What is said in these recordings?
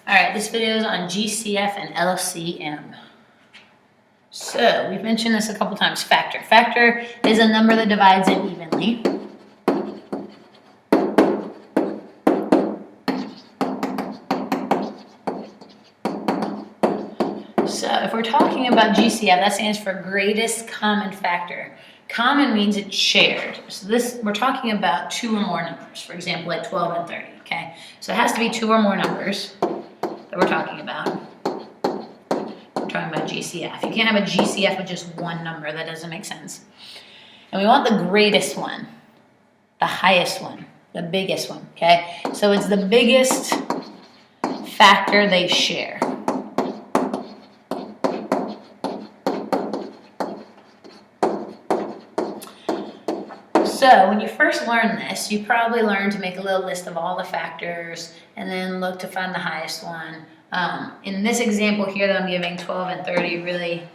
All right, this video is on GCF and LCM. So we've mentioned this a couple times. Factor. Factor is a number that divides it evenly. So if we're talking about GCF, that stands for greatest common factor. Common means it's shared. So we're talking about two or more numbers. For example, like 12 and 30. Okay, so it has to be two or more numbers that we're talking about. We're talking about GCF. You can't have a GCF with just one number. That doesn't make sense. And we want the greatest one, the highest one, the biggest one. Okay, so it's the biggest factor they share. So when you first learn this, you probably learn to make a little list of all the factors and then look to find the highest one. In this example here that I'm giving, 12 and 30, really,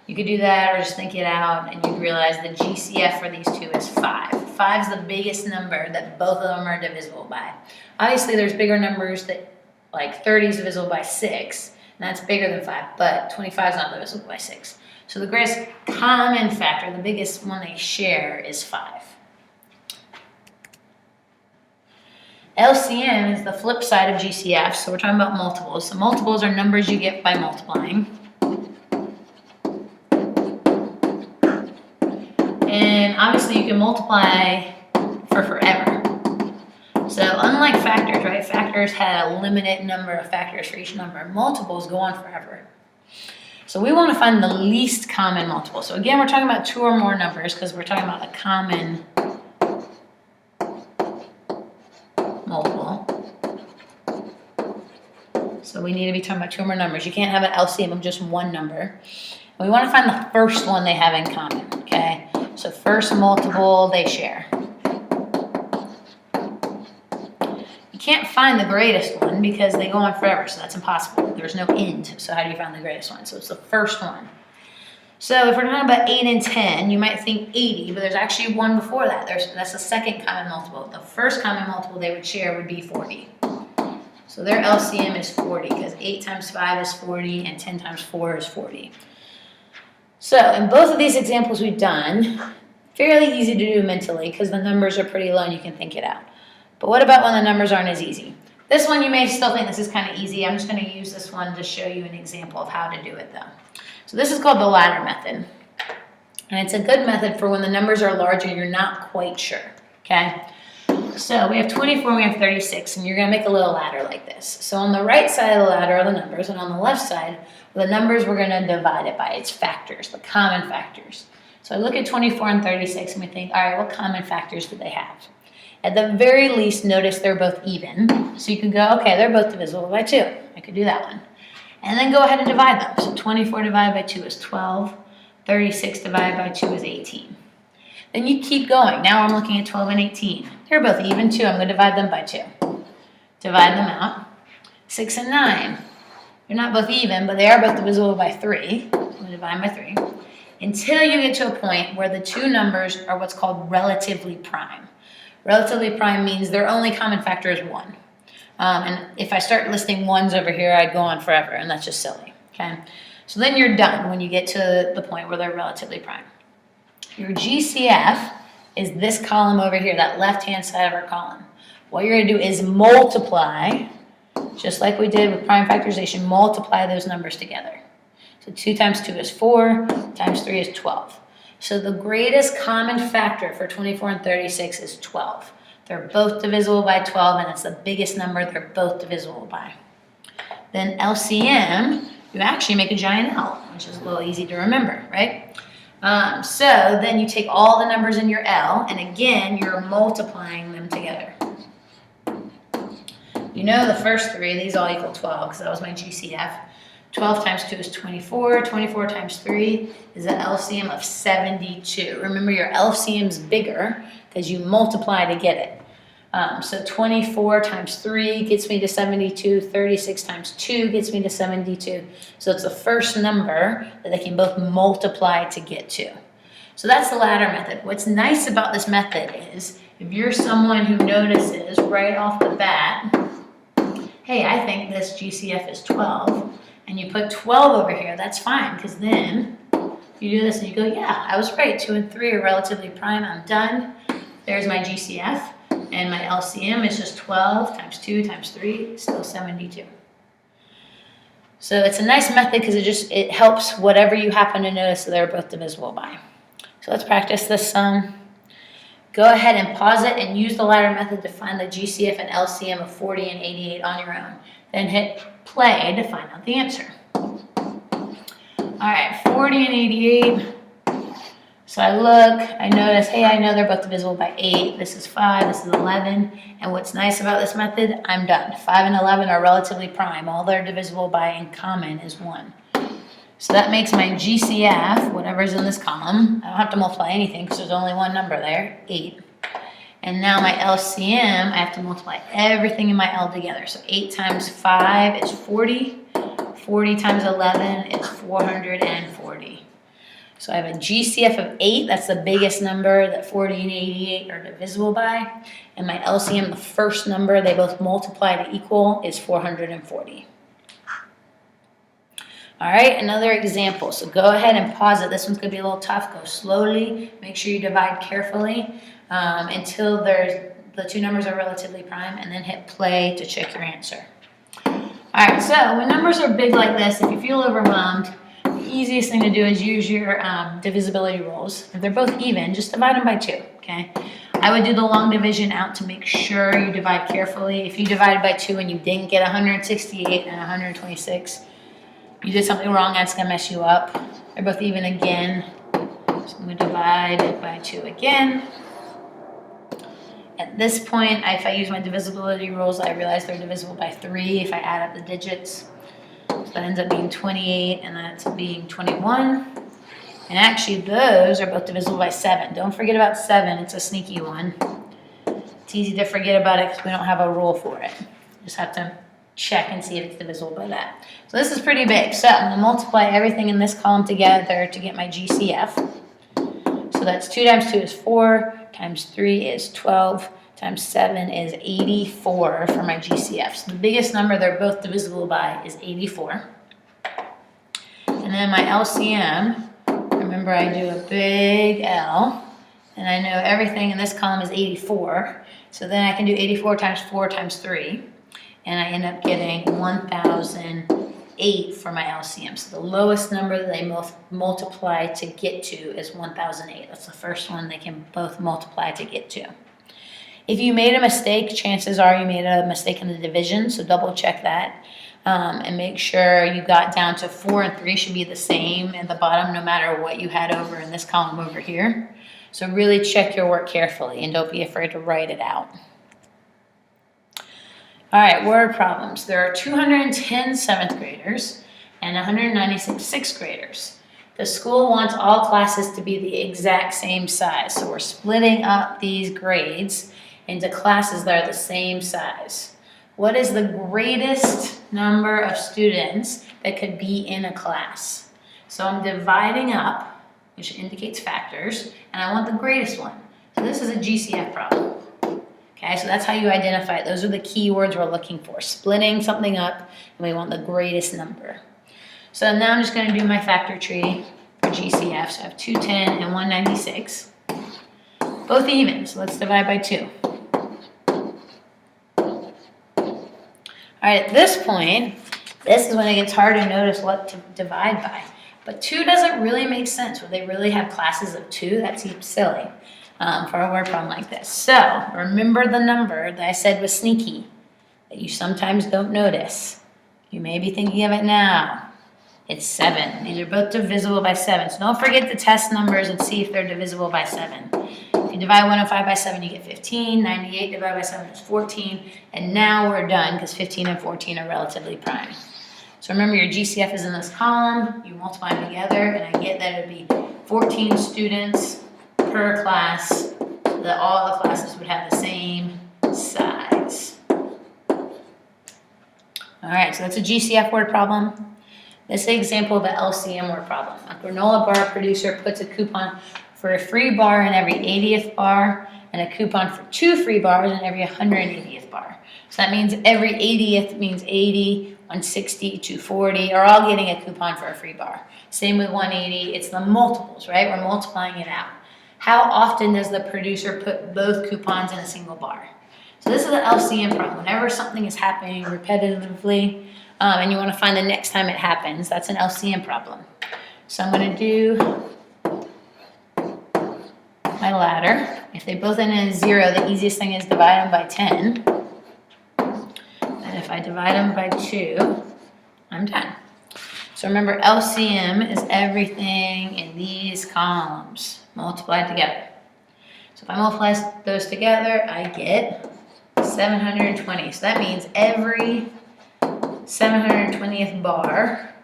you could do that or just think it out and you'd realize the GCF for these two is 5. 5 is the biggest number that both of them are divisible by. Obviously, there's bigger numbers that, like 30 is divisible by 6, and that's bigger than 5, but 25 is not divisible by 6. So the greatest common factor, the biggest one they share, is 5. LCM is the flip side of GCF, so we're talking about multiples. So multiples are numbers you get by multiplying. And obviously you can multiply for forever. So unlike factors, right? Factors had a limited number of factors for each number. Multiples go on forever. So we want to find the least common multiple. So again, we're talking about two or more numbers because we're talking about a common multiple. So we need to be talking about two or more numbers. You can't have an LCM of just one number. And we want to find the first one they have in common, okay? So first multiple they share. You can't find the greatest one because they go on forever, so that's impossible. There's no end, so how do you find the greatest one? So it's the first one. So if we're talking about 8 and 10, you might think 80, but there's actually one before that. That's the second common multiple. The first common multiple they would share would be 40. So their LCM is 40 because 8 times 5 is 40 and 10 times 4 is 40. So in both of these examples we've done, fairly easy to do mentally because the numbers are pretty low and you can think it out. But what about when the numbers aren't as easy? This one you may still think this is kind of easy. I'm just going to use this one to show you an example of how to do it though. So this is called the ladder method. And it's a good method for when the numbers are large and you're not quite sure, okay? So we have 24 and we have 36, and you're going to make a little ladder like this. So on the right side of the ladder are the numbers, and on the left side, the numbers we're going to divide it by its factors, the common factors. So I look at 24 and 36 and we think, all right, what common factors do they have? At the very least, notice they're both even. So you could go, okay, they're both divisible by 2. I could do that one. And then go ahead and divide them. So 24 divided by 2 is 12. 36 divided by 2 is 18. Then you keep going. Now I'm looking at 12 and 18. They're both even too. I'm going to divide them by 2. Divide them out. 6 and 9. They're not both even, but they are both divisible by 3. So I'm going to divide them by 3. Until you get to a point where the two numbers are what's called relatively prime. Relatively prime means their only common factor is 1. And if I start listing ones over here, I'd go on forever, and that's just silly, okay? So then you're done when you get to the point where they're relatively prime. Your GCF is this column over here, that left-hand side of our column. What you're going to do is multiply, just like we did with prime factorization, multiply those numbers together. So 2 times 2 is 4, times 3 is 12. So the greatest common factor for 24 and 36 is 12. They're both divisible by 12, and it's the biggest number they're both divisible by. Then LCM, you actually make a giant L, which is a little easy to remember, right? So then you take all the numbers in your L, and again, you're multiplying them together. You know the first three, these all equal 12, because that was my GCF. 12 times 2 is 24. 24 times 3 is an LCM of 72. Remember, your LCM is bigger because you multiply to get it. So 24 times 3 gets me to 72. 36 times 2 gets me to 72. So it's the first number that they can both multiply to get to. So that's the ladder method. What's nice about this method is if you're someone who notices right off the bat hey, I think this GCF is 12, and you put 12 over here, that's fine, because then you do this and you go, yeah, I was right, 2 and 3 are relatively prime, I'm done. There's my GCF, and my LCM is just 12 times 2 times 3, still 72. So it's a nice method because it helps whatever you happen to notice that they're both divisible by. So let's practice this sum. Go ahead and pause it and use the ladder method to find the GCF and LCM of 40 and 88 on your own. Then hit play to find out the answer. All right, 40 and 88. So I look, I notice, hey, I know they're both divisible by 8. This is 5, this is 11. And what's nice about this method, I'm done. 5 and 11 are relatively prime. All they're divisible by in common is 1. So that makes my GCF, whatever's in this column, I don't have to multiply anything because there's only one number there, 8. And now my LCM, I have to multiply everything in my L together. So 8 times 5 is 40. 40 times 11 is 440. So I have a GCF of 8, that's the biggest number that 40 and 88 are divisible by. And my LCM, the first number they both multiply to equal, is 440. All right, another example. So go ahead and pause it. This one's going to be a little tough. Go slowly. Make sure you divide carefully until the two numbers are relatively prime, and then hit play to check your answer. All right, so when numbers are big like this, if you feel overwhelmed, the easiest thing to do is use your divisibility rules. If they're both even, just divide them by 2, okay? I would do the long division out to make sure you divide carefully. If you divided by 2 and you didn't get 168 and 126, you did something wrong, that's going to mess you up. They're both even again. So I'm going to divide it by 2 again. At this point, if I use my divisibility rules, I realize they're divisible by 3 if I add up the digits. So that ends up being 28, and that's being 21. And actually, those are both divisible by 7. Don't forget about 7. It's a sneaky one. It's easy to forget about it because we don't have a rule for it. Just have to check and see if it's divisible by that. So this is pretty big. So I'm going to multiply everything in this column together to get my GCF. So that's 2 times 2 is 4, times 3 is 12, times 7 is 84 for my GCF. So the biggest number they're both divisible by is 84. And then my LCM, remember I do a big L, and I know everything in this column is 84. So then I can do 84 times 4 times 3. And I end up getting 1,008 for my LCM. So the lowest number that they multiply to get to is 1,008. That's the first one they can both multiply to get to. If you made a mistake, chances are you made a mistake in the division, so double check that. And make sure you got down to 4 and 3 should be the same at the bottom no matter what you had over in this column over here. So really check your work carefully and don't be afraid to write it out. All right, word problems. There are 210 7th graders and 196 6th graders. The school wants all classes to be the exact same size. So we're splitting up these grades into classes that are the same size. What is the greatest number of students that could be in a class? So I'm dividing up, which indicates factors, and I want the greatest one. So this is a GCF problem. Okay, so that's how you identify it. Those are the keywords we're looking for. Splitting something up, and we want the greatest number. So now I'm just going to do my factor tree for GCF. So I have 210 and 196. Both even, so let's divide by 2. All right, at this point, this is when it gets hard to notice what to divide by. But 2 doesn't really make sense. Would they really have classes of 2? That seems silly. For a word problem like this. So remember the number that I said was sneaky, that you sometimes don't notice. You may be thinking of it now. It's 7. These are both divisible by 7. So don't forget to test numbers and see if they're divisible by 7. If you divide 105 by 7, you get 15. 98 divided by 7 is 14. And now we're done because 15 and 14 are relatively prime. So remember your GCF is in this column. You multiply them together, and I get that it would be 14 students per class, so that all the classes would have the same size. All right, so that's a GCF word problem. This is an example of an LCM word problem. A granola bar producer puts a coupon for a free bar in every 80th bar and a coupon for 2 free bars in every 180th bar. So that means every 80th means 80, 160, 240 are all getting a coupon for a free bar. Same with 180, it's the multiples, right? We're multiplying it out. How often does the producer put both coupons in a single bar? So this is the LCM problem. Whenever something is happening repetitively, and you want to find the next time it happens, that's an LCM problem. So I'm going to do my ladder. If they both end in 0, the easiest thing is divide them by 10. And if I divide them by 2, I'm done. So remember, LCM is everything in these columns multiplied together. So if I multiply those together, I get 720. So that means every 720th bar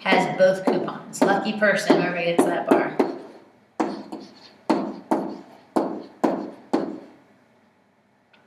has both coupons. Lucky person, whoever gets that bar.